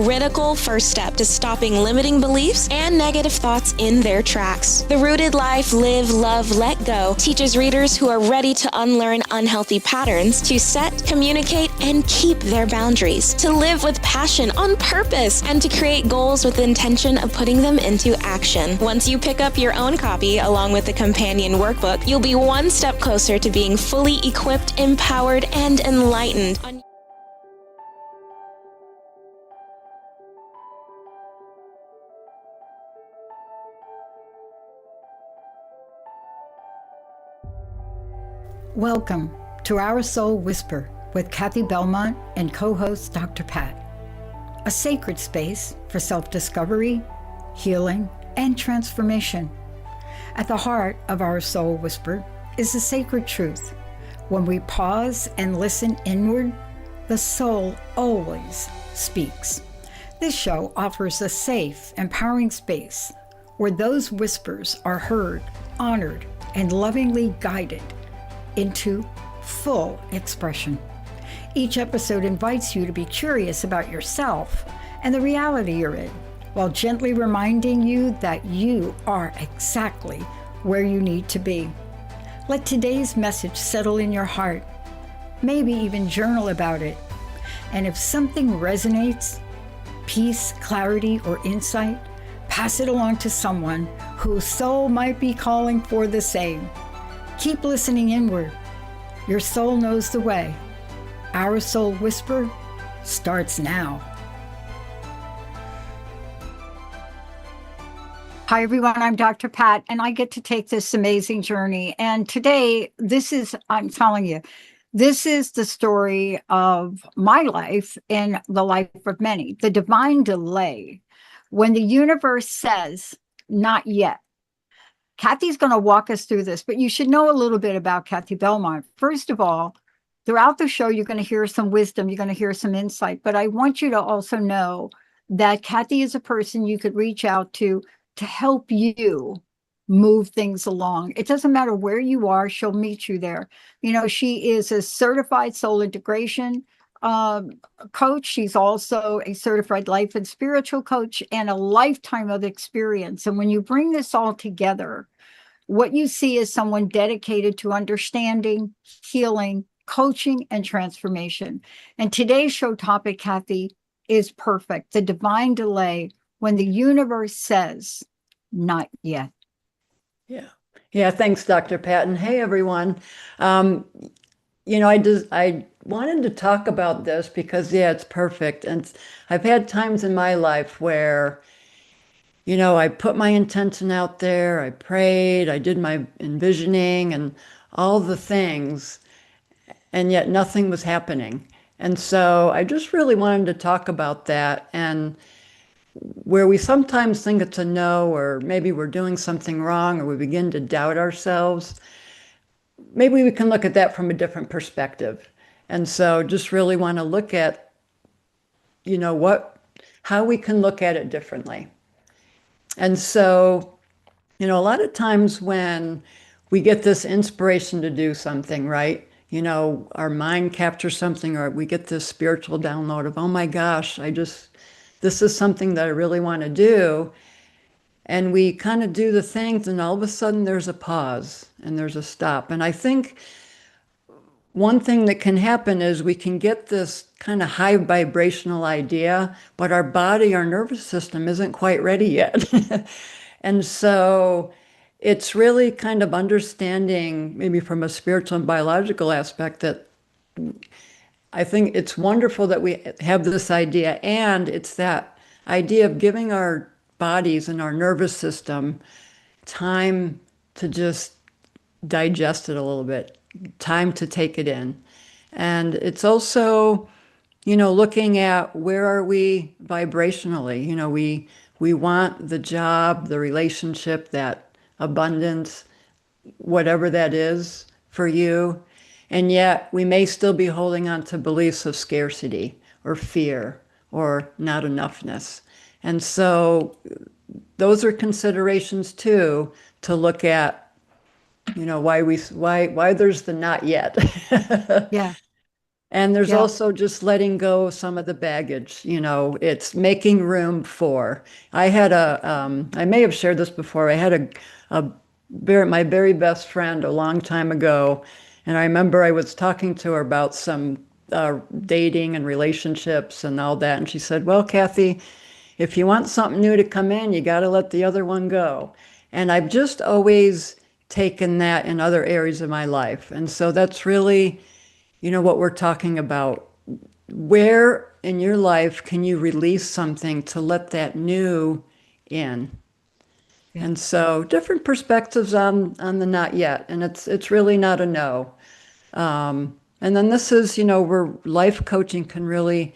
critical first step to stopping limiting beliefs and negative thoughts in their tracks. The Rooted Life Live, Love, Let Go teaches readers who are ready to unlearn unhealthy patterns to set, communicate, and keep their boundaries, to live with passion on purpose, and to create goals with the intention of putting them into action. Once you pick up your own copy along with the companion workbook, you'll be one step closer to being fully equipped, empowered, and enlightened. Welcome to Our Soul Whisper with Kathy Belmont and co-host Dr. Pat, a sacred space for self-discovery, healing, and transformation. At the heart of Our Soul Whisper is the sacred truth. When we pause and listen inward, the soul always speaks. This show offers a safe, empowering space where those whispers are heard, honored, and lovingly guided into full expression. Each episode invites you to be curious about yourself and the reality you're in, while gently reminding you that you are exactly where you need to be. Let today's message settle in your heart. Maybe even journal about it. And if something resonates, peace, clarity, or insight, pass it along to someone whose soul might be calling for the same. Keep listening inward. Your soul knows the way. Our Soul Whisper starts now. Hi, everyone. I'm Dr. Pat, and I get to take this amazing journey. And today, I'm telling you, this is the story of my life and the life of many. The divine delay. When the universe says, not yet. Kathy's going to walk us through this, but you should know a little bit about Kathy Belmont. First of all, throughout the show, you're going to hear some wisdom, you're going to hear some insight, but I want you to also know that Kathy is a person you could reach out to help you move things along. It doesn't matter where you are, she'll meet you there. You know, she is a certified soul integration coach. She's also a certified life and spiritual coach and a lifetime of experience. And when you bring this all together, what you see is someone dedicated to understanding, healing, coaching, and transformation. And today's show topic, Kathy, is perfect. The divine delay, when the universe says, not yet. Yeah. Thanks, Dr. Pat. And hey, everyone. I wanted to talk about this because, it's perfect. And I've had times in my life where, I put my intention out there, I prayed, I did my envisioning and all the things, and yet nothing was happening. And so I just really wanted to talk about that, and where we sometimes think it's a no, or maybe we're doing something wrong, or we begin to doubt ourselves. Maybe we can look at that from a different perspective. And so just really want to look at, how we can look at it differently. And so, a lot of times when we get this inspiration to do something, right? Our mind captures something, or we get this spiritual download of, oh my gosh, this is something that I really want to do. And we kind of do the things, and all of a sudden there's a pause and there's a stop. And I think one thing that can happen is we can get this kind of high vibrational idea, but our body, our nervous system isn't quite ready yet. And so it's really kind of understanding, maybe from a spiritual and biological aspect, that I think it's wonderful that we have this idea, and it's that idea of giving our bodies and our nervous system time to just digest it a little bit, time to take it in. And it's also, looking at where are we vibrationally. We want the job, the relationship, that abundance, whatever that is for you. And yet we may still be holding on to beliefs of scarcity or fear or not enoughness. And so those are considerations too, to look at, why there's the not yet. Yeah. And there's Yeah. also just letting go of some of the baggage, it's making room for. I may have shared this before. I had my very best friend a long time ago, and I remember I was talking to her about some dating and relationships and all that, and she said, "Well, Kathy, if you want something new to come in, you got to let the other one go." And I've just always taken that in other areas of my life, and so that's really what we're talking about. Where in your life can you release something to let that new in? Yeah. And so different perspectives on the not yet, and it's really not a no. And then this is, where life coaching can really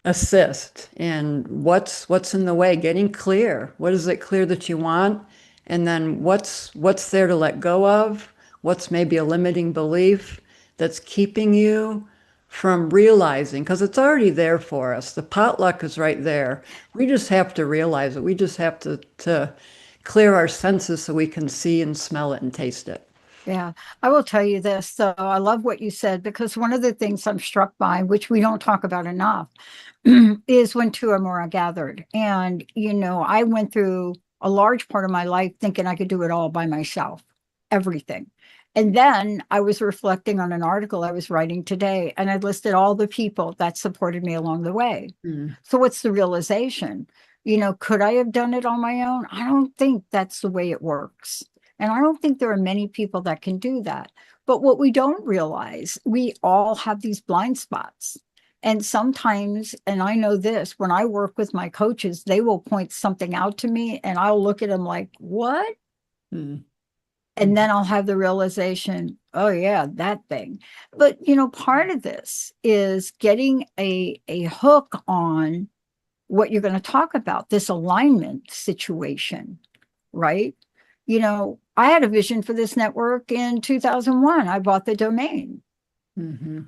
assist in what's in the way, getting clear. What is it clear that you want? And then what's there to let go of? What's maybe a limiting belief that's keeping you from realizing, because it's already there for us. The potluck is right there. We just have to realize it. We just have to clear our senses so we can see and smell it and taste it. Yeah, I will tell you this, though. I love what you said because one of the things I'm struck by, which we don't talk about enough, is when two or more are gathered. And, I went through a large part of my life thinking I could do it all by myself, everything. And then I was reflecting on an article I was writing today, and I listed all the people that supported me along the way. Mm. So, what's the realization? Could I have done it on my own? I don't think that's the way it works. And I don't think there are many people that can do that. But what we don't realize, we all have these blind spots. And sometimes, and I know this, when I work with my coaches, they will point something out to me and I'll look at them like, what? Mm. And then I'll have the realization, oh yeah, that thing. But part of this is getting a hook on what you're going to talk about, this alignment situation, right? I had a vision for this network in 2001. I bought the domain, Mm-hmm.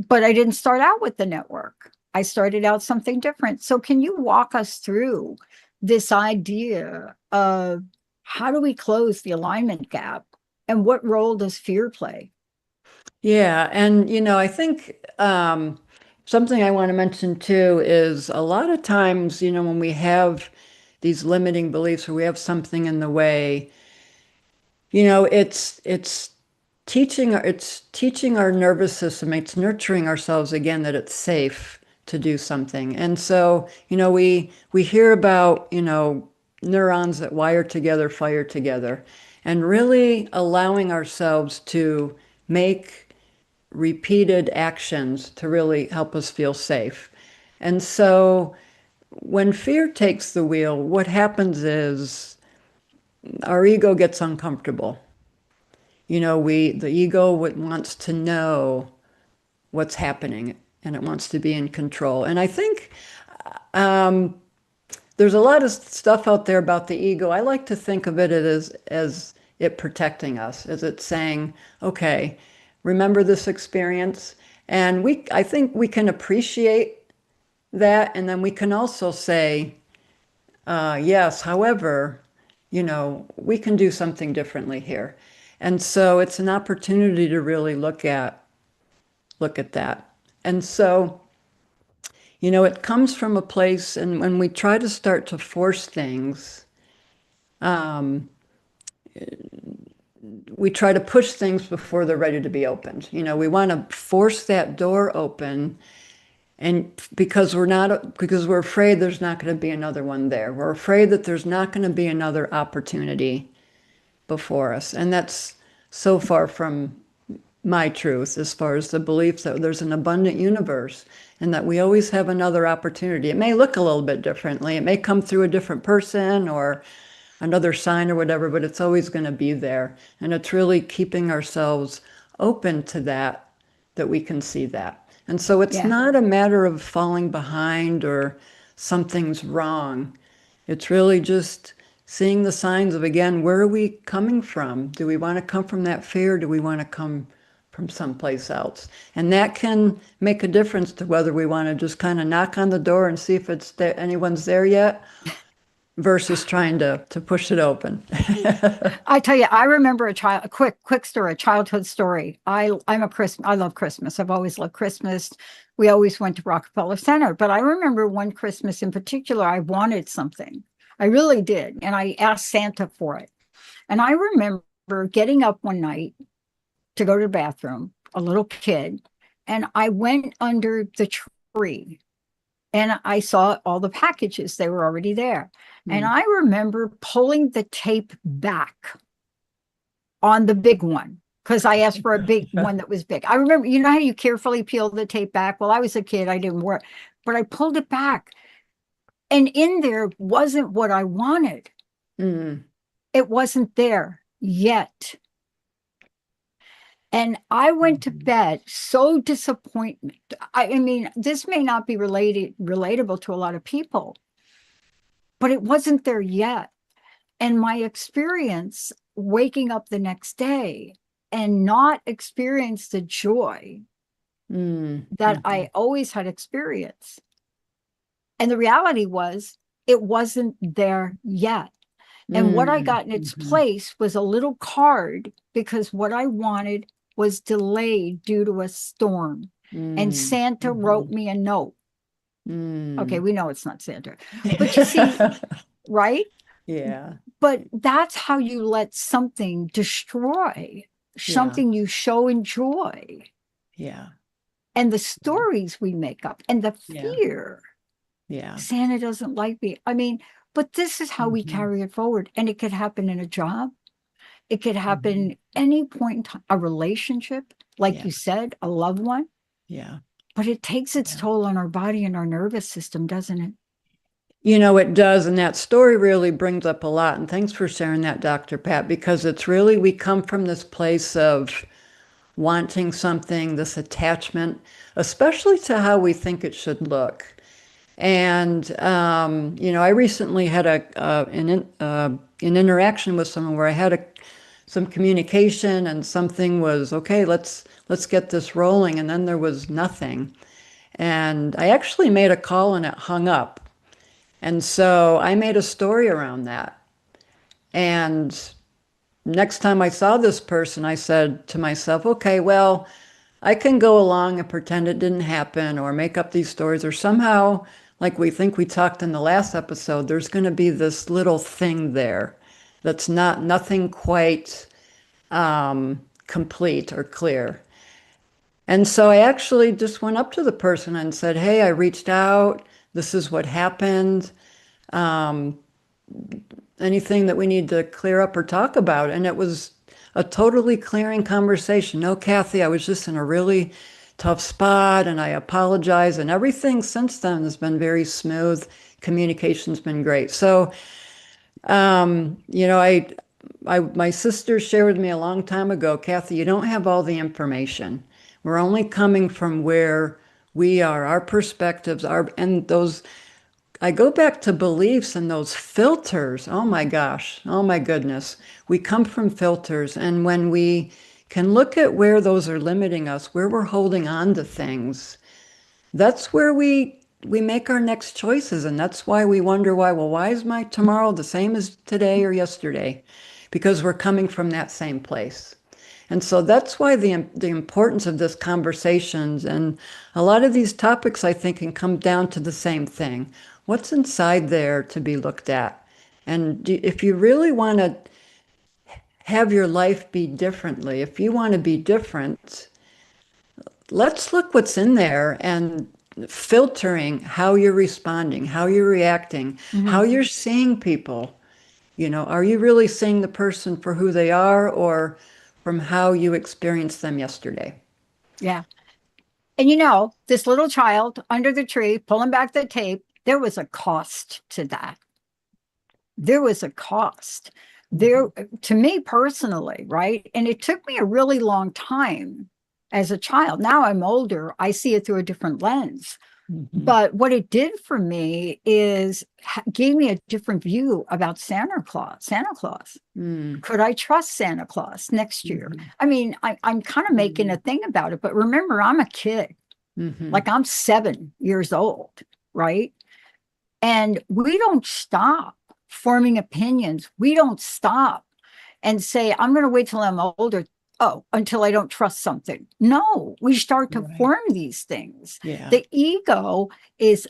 but I didn't start out with the network. I started out something different. So can you walk us through this idea of how do we close the alignment gap and what role does fear play? Yeah, and I think something I want to mention too is a lot of times, when we have these limiting beliefs or we have something in the way, it's teaching our nervous system, it's nurturing ourselves again that it's safe to do something. And so, we hear about, neurons that wire together, fire together, and really allowing ourselves to make repeated actions to really help us feel safe. And so when fear takes the wheel, what happens is our ego gets uncomfortable. The ego wants to know what's happening and it wants to be in control. And I think there's a lot of stuff out there about the ego. I like to think of it as it protecting us, as it's saying, okay, remember this experience. And I think we can appreciate that. And then we can also say, yes, however, we can do something differently here. And so it's an opportunity to really look at that. And so, it comes from a place, and when we try to start to force things, we try to push things before they're ready to be opened. We want to force that door open, and because we're afraid there's not going to be another one there. We're afraid that there's not going to be another opportunity before us. And that's so far from my truth, as far as the belief that there's an abundant universe and that we always have another opportunity. It may look a little bit differently. It may come through a different person or another sign or whatever, but it's always going to be there. And it's really keeping ourselves open to that we can see that. And so it's Yeah. not a matter of falling behind or something's wrong. It's really just seeing the signs of, again, where are we coming from? Do we want to come from that fear? Do we want to come from someplace else? And that can make a difference to whether we want to just kind of knock on the door and see if anyone's there yet, versus trying to push it open. I tell you, I remember a quick story, a childhood story. I love Christmas. I've always loved Christmas. We always went to Rockefeller Center, but I remember one Christmas in particular, I wanted something. I really did. And I asked Santa for it. And I remember getting up one night to go to the bathroom, a little kid, and I went under the tree and I saw all the packages. They were already there. And I remember pulling the tape back on the big one because I asked for a big one that was big. I remember, you know how you carefully peel the tape back? Well, I was a kid, I didn't work, but I pulled it back. And in there wasn't what I wanted. It wasn't there yet. And I went to bed so disappointed. I mean, this may not be relatable to a lot of people, but it wasn't there yet. And my experience waking up the next day and not experience the joy that I always had experienced. And the reality was, it wasn't there yet. And what I got in its place was a little card because what I wanted was delayed due to a storm. And Santa wrote me a note. Okay, we know it's not Santa. But you see, right? Yeah. But that's how you let something destroy something you so enjoy. Yeah. And the stories we make up and the fear. Yeah. Santa doesn't like me. I mean, but this is how we carry it forward. And it could happen in a job. It could happen any point in time, a relationship, like you said, a loved one. Yeah. But it takes its toll on our body and our nervous system, doesn't it? You know, it does. And that story really brings up a lot. And thanks for sharing that, Dr. Pat, because it's really, we come from this place of wanting something, this attachment, especially to how we think it should look. And, you know, I recently had an interaction with someone where I had some communication and something was, okay, let's get this rolling. And then there was nothing. And I actually made a call and it hung up. And so I made a story around that. And next time I saw this person, I said to myself, okay, well, I can go along and pretend it didn't happen or make up these stories or somehow, like we think we talked in the last episode, there's going to be this little thing there that's nothing quite complete or clear. And so I actually just went up to the person and said, hey, I reached out. This is what happened. Anything that we need to clear up or talk about? And it was a totally clearing conversation. No, Kathy, I was just in a really tough spot and I apologize. And everything since then has been very smooth. Communication's been great. So, you know, my sister shared with me a long time ago, Kathy, you don't have all the information. We're only coming from where we are, our perspectives, and those, I go back to beliefs and those filters. Oh my gosh. Oh my goodness. We come from filters. And when we can look at where those are limiting us, where we're holding on to things, that's where we make our next choices. And that's why we wonder why is my tomorrow the same as today or yesterday? Because we're coming from that same place. And so that's why the importance of this conversations and a lot of these topics, I think, can come down to the same thing. What's inside there to be looked at? And if you really want to have your life be differently, if you want to be different, let's look what's in there and filtering how you're responding, how you're reacting, how you're seeing people. You know, are you really seeing the person for who they are or from how you experienced them yesterday? Yeah. And you know, this little child under the tree pulling back the tape, there was a cost to that. There was a cost there to me personally, right? And it took me a really long time as a child. Now I'm older, I see it through a different lens. But what it did for me is gave me a different view about Santa Claus. Could I trust Santa Claus next year? I mean, I'm kind of making a thing about it, but remember, I'm a kid. Like I'm 7 years old, right? And we don't stop forming opinions. We don't stop and say, I'm going to wait till I'm older. Oh, until I don't trust something. No, we start to Right. form these things. Yeah. The ego is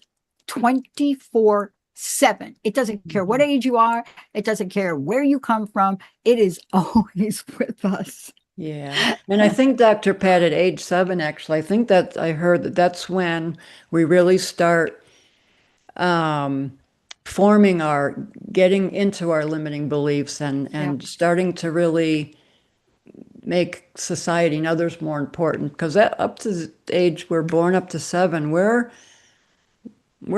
24/7. It doesn't care what age you are. It doesn't care where you come from. It is always with us. Yeah. And I think, Dr. Pat, at age 7, actually, I think that I heard that that's when we really start forming getting into our limiting beliefs and starting to really make society and others more important. Because up to the age we're born, up to 7, we're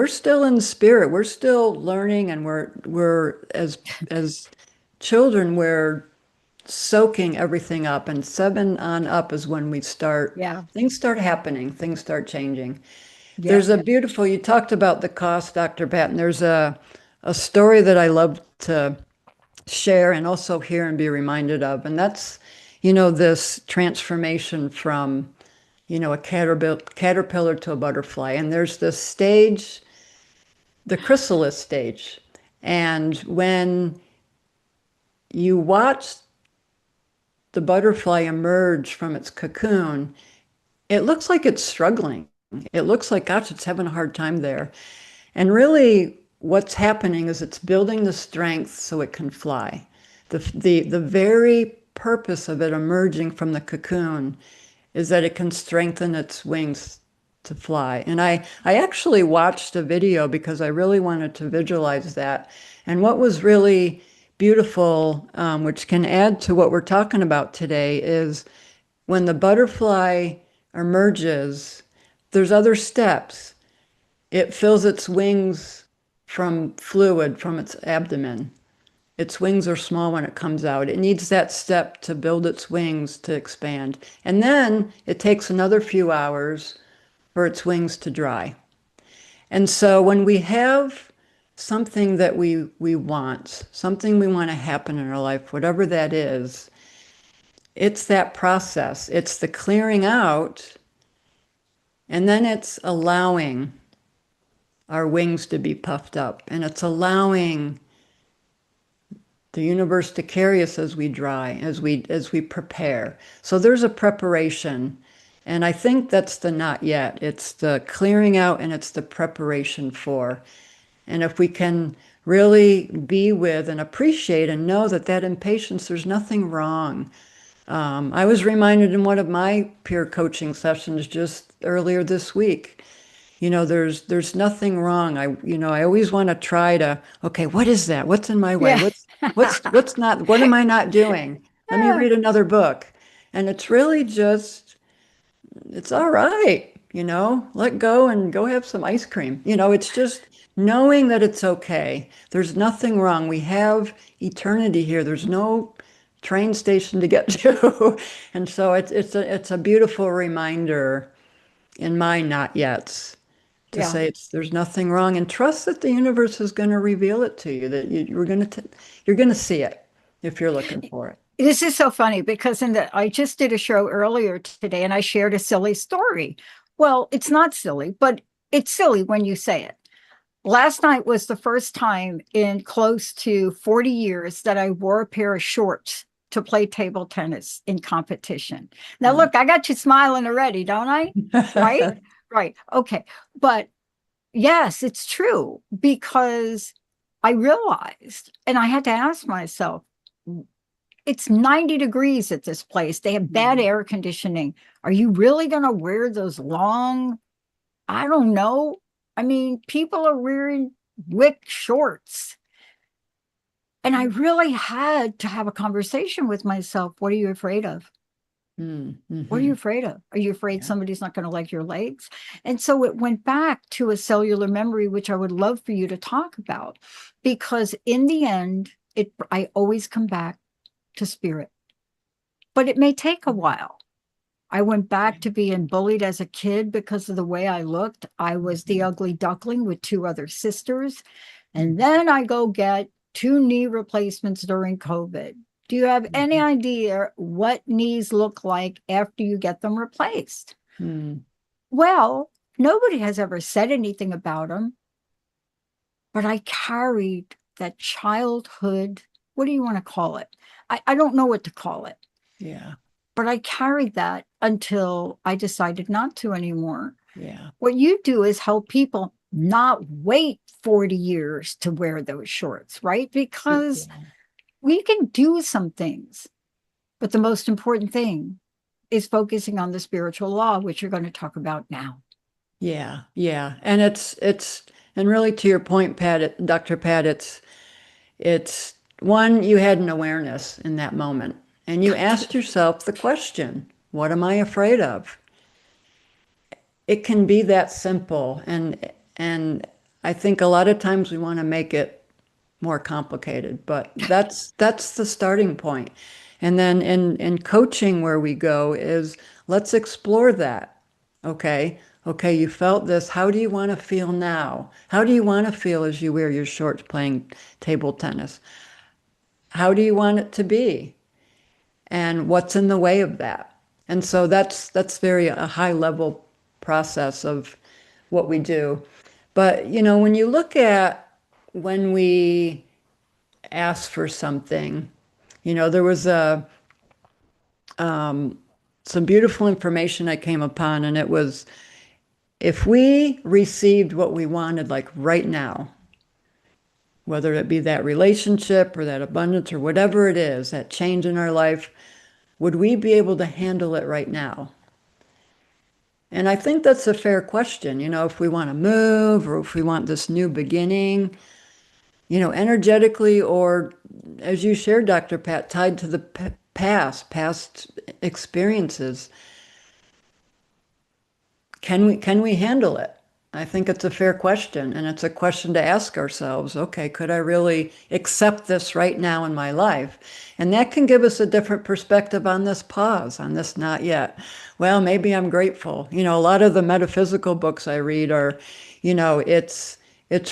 still in spirit. We're still learning, and we're as children, we're soaking everything up. And 7 on up is when we start. Yeah. Things start happening. Things start changing. Yeah. There's a beautiful. You talked about the cost, Dr. Patton. There's a story that I love to share and also hear and be reminded of, and that's, this transformation from, a caterpillar to a butterfly. And there's this stage, the chrysalis stage. And when you watch the butterfly emerge from its cocoon, it looks like it's struggling. It looks like, gosh, it's having a hard time there. And really, what's happening is it's building the strength so it can fly. The very purpose of it emerging from the cocoon is that it can strengthen its wings to fly. And I actually watched a video because I really wanted to visualize that. And what was really beautiful, which can add to what we're talking about today, is when the butterfly emerges, there's other steps. It fills its wings from fluid from its abdomen. Its wings are small when it comes out. It needs that step to build its wings to expand. And then it takes another few hours for its wings to dry. And so when we have something that we want, something we want to happen in our life, whatever that is, it's that process. It's the clearing out, and then it's allowing our wings to be puffed up, and it's allowing the universe to carry us as we dry, as we prepare. So there's a preparation, and I think that's the not yet. It's the clearing out, and it's the preparation for. And if we can really be with and appreciate and know that impatience, there's nothing wrong. I was reminded in one of my peer coaching sessions just earlier this week, there's nothing wrong. I always want to try to, okay, what is that? What's in my way? Yeah. What's not, what am I not doing? Let me read another book. And it's really just, it's all right, let go and go have some ice cream. It's just knowing that it's okay. There's nothing wrong. We have eternity here. There's no train station to get to. And so it's a beautiful reminder in my not yets to say there's nothing wrong, and trust that the universe is going to reveal it to you, that you're going to see it if you're looking for it. This is so funny because I just did a show earlier today and I shared a silly story. Well, it's not silly, but it's silly when you say it. Last night was the first time in close to 40 years that I wore a pair of shorts to play table tennis in competition. Now, look, I got you smiling already, don't I? Right? Right. Okay. But yes, it's true, because I realized, and I had to ask myself, it's 90 degrees at this place. They have bad air conditioning. Are you really going to wear those long, I don't know. I mean, people are wearing wick shorts. And I really had to have a conversation with myself. What are you afraid of? Mm-hmm. What are you afraid of? Are you afraid somebody's not going to like your legs? And so it went back to a cellular memory, which I would love for you to talk about, because in the end, I always come back to spirit, but it may take a while. I went back to being bullied as a kid because of the way I looked. I was the ugly duckling with 2 other sisters. And then I go get 2 knee replacements during COVID. Do you have any idea what knees look like after you get them replaced? Well, nobody has ever said anything about them, but I carried that childhood, what do you want to call it? I don't know what to call it, Yeah. but I carried that until I decided not to anymore. Yeah. What you do is help people not wait 40 years to wear those shorts, right? Because we can do some things, but the most important thing is focusing on the spiritual law, which you're going to talk about now. Yeah. Yeah. And and really to your point, Dr. Pat, it's one, you had an awareness in that moment and you asked yourself the question, what am I afraid of? It can be that simple. And I think a lot of times we want to make it more complicated, but that's the starting point. And then in coaching, where we go is let's explore that. Okay. Okay, you felt this. How do you want to feel now? How do you want to feel as you wear your shorts playing table tennis? How do you want it to be? And what's in the way of that? And so that's very a high level process of what we do. But when you look at when we ask for something, there was some beautiful information I came upon, and it was if we received what we wanted, like right now, whether it be that relationship or that abundance or whatever it is, that change in our life, would we be able to handle it right now? And I think that's a fair question. If we want to move or if we want this new beginning, energetically, or as you shared, Dr. Pat, tied to the past experiences, can we handle it? I think it's a fair question, and it's a question to ask ourselves. Okay, could I really accept this right now in my life? And that can give us a different perspective on this pause, on this not yet. Well, maybe I'm grateful. A lot of the metaphysical books I read are, it's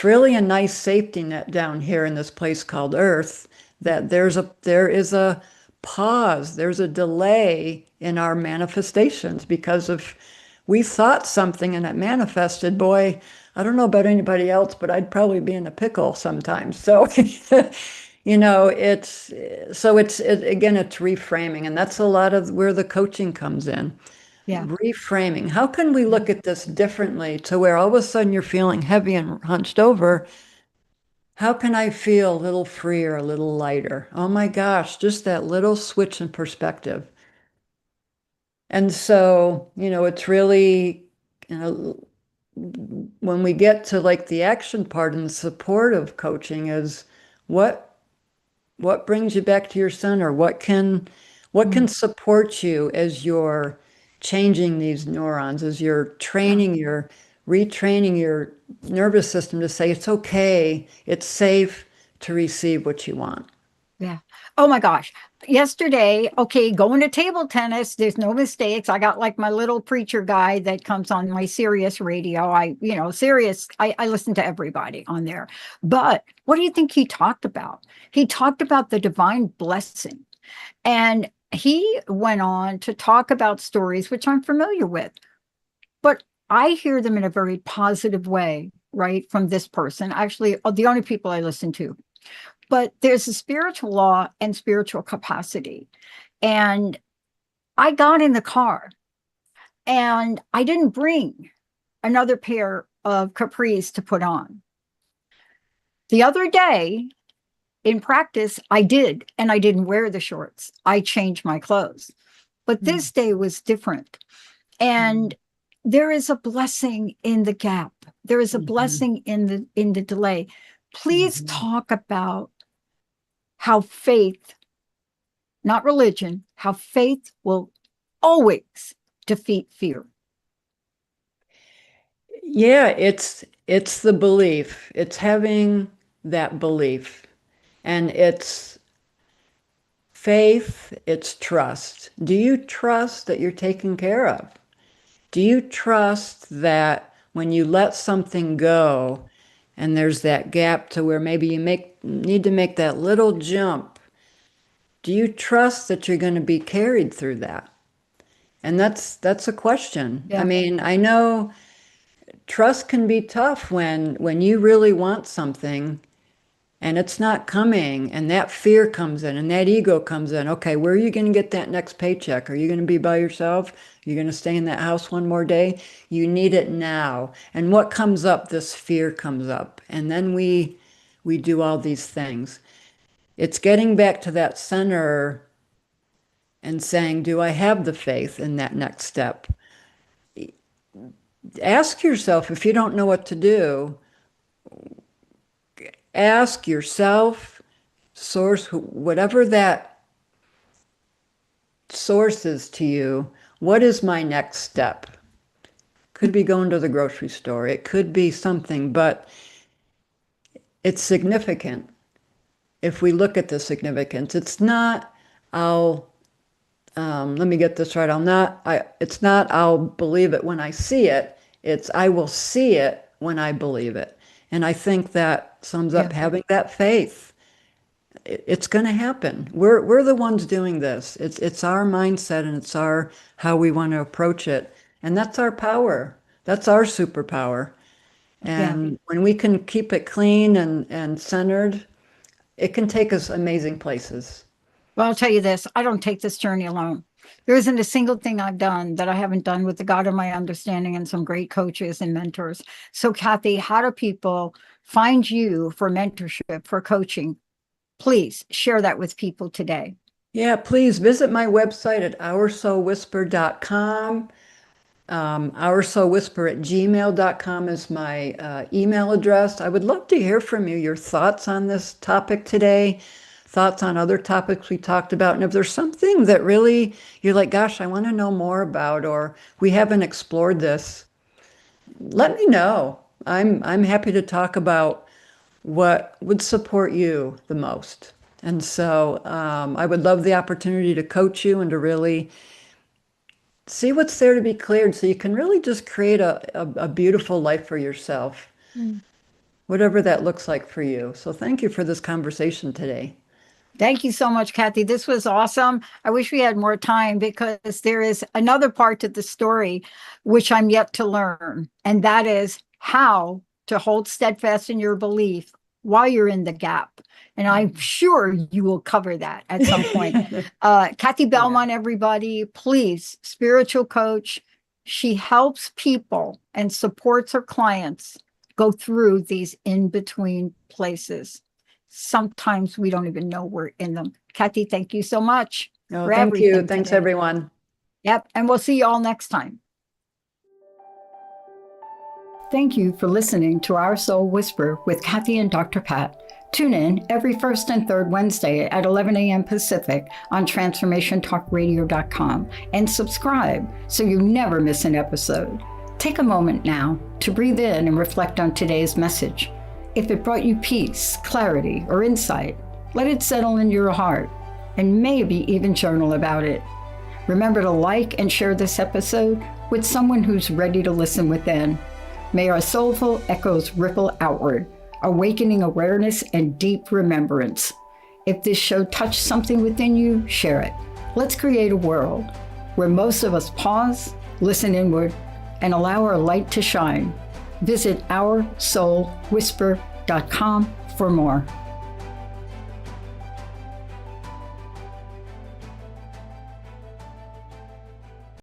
really a nice safety net down here in this place called Earth, that there is a pause, there's a delay in our manifestations because of we thought something and it manifested. Boy, I don't know about anybody else, but I'd probably be in a pickle sometimes. So, it's again, it's reframing, and that's a lot of where the coaching comes in. Yeah. Reframing. How can we look at this differently to where all of a sudden you're feeling heavy and hunched over? How can I feel a little freer, a little lighter? Oh my gosh, just that little switch in perspective. And so, it's really, when we get to like the action part and the support of coaching is what brings you back to your center? What can support you as you're changing these neurons, as you're retraining your nervous system to say it's okay, it's safe to receive what you want. Yeah. Oh my gosh. Yesterday, okay, going to table tennis, there's no mistakes. I got like my little preacher guy that comes on my Sirius radio. Sirius, I listen to everybody on there. But what do you think he talked about? He talked about the divine blessing. And he went on to talk about stories, which I'm familiar with. But I hear them in a very positive way, right? From this person. Actually, the only people I listen to. But there's a spiritual law and spiritual capacity. And I got in the car and I didn't bring another pair of capris to put on. The other day in practice, I did, and I didn't wear the shorts. I changed my clothes. But this day was different. And there is a blessing in the gap. There is a blessing in the delay. Please talk about how faith, not religion, how faith will always defeat fear. Yeah, it's the belief. It's having that belief. And it's faith, it's trust. Do you trust that you're taken care of? Do you trust that when you let something go and there's that gap to where maybe you need to make that little jump, do you trust that you're going to be carried through that? And that's a question. Yeah. I mean, I know trust can be tough when you really want something and it's not coming, and that fear comes in and that ego comes in. Okay, where are you going to get that next paycheck? Are you going to be by yourself? Are you going to stay in that house one more day? You need it now. And what comes up? This fear comes up. And then we do all these things. It's getting back to that center and saying, do I have the faith in that next step? Ask yourself, if you don't know what to do, ask yourself, source, whatever that source is to you, what is my next step? Could be going to the grocery store. It could be something, but it's significant. If we look at the significance, it's not, let me get this right. It's not, I'll believe it when I see it. It's, I will see it when I believe it. And I think that sums up having that faith. It's going to happen. We're the ones doing this. It's our mindset, and it's how we want to approach it. And that's our power. That's our superpower. And when we can keep it clean and centered, it can take us amazing places. Well, I'll tell you this, I don't take this journey alone. There isn't a single thing I've done that I haven't done with the God of my understanding and some great coaches and mentors. So Kathy, how do people find you for mentorship, for coaching? Please share that with people today. Yeah, please visit my website at OurSoulWhisper.com. OurSoulWhisper@gmail.com is my email address. I would love to hear from you, your thoughts on this topic today, thoughts on other topics we talked about. And if there's something that really you're like, gosh, I want to know more about, or we haven't explored this, let me know. I'm happy to talk about what would support you the most. And so I would love the opportunity to coach you and to really see what's there to be cleared, so you can really just create a beautiful life for yourself, whatever that looks like for you. So thank you for this conversation today. Thank you so much, Kathy. This was awesome. I wish we had more time, because there is another part to the story which I'm yet to learn, and that is how to hold steadfast in your belief while you're in the gap. And I'm sure you will cover that at some point. Kathy Belmont, everybody, please, spiritual coach. She helps people and supports her clients go through these in-between places. Sometimes we don't even know we're in them. Kathy, thank you so much. Oh, thank you. Thanks, today. Everyone. Yep. And we'll see you all next time. Thank you for listening to Our Soul Whisper with Kathy and Dr. Pat. Tune in every first and third Wednesday at 11 a.m. Pacific on TransformationTalkRadio.com and subscribe so you never miss an episode. Take a moment now to breathe in and reflect on today's message. If it brought you peace, clarity, or insight, let it settle in your heart, and maybe even journal about it. Remember to like and share this episode with someone who's ready to listen within. May our soulful echoes ripple outward, awakening awareness and deep remembrance. If this show touched something within you, share it. Let's create a world where most of us pause, listen inward, and allow our light to shine. Visit OurSoulWhisper.com for more.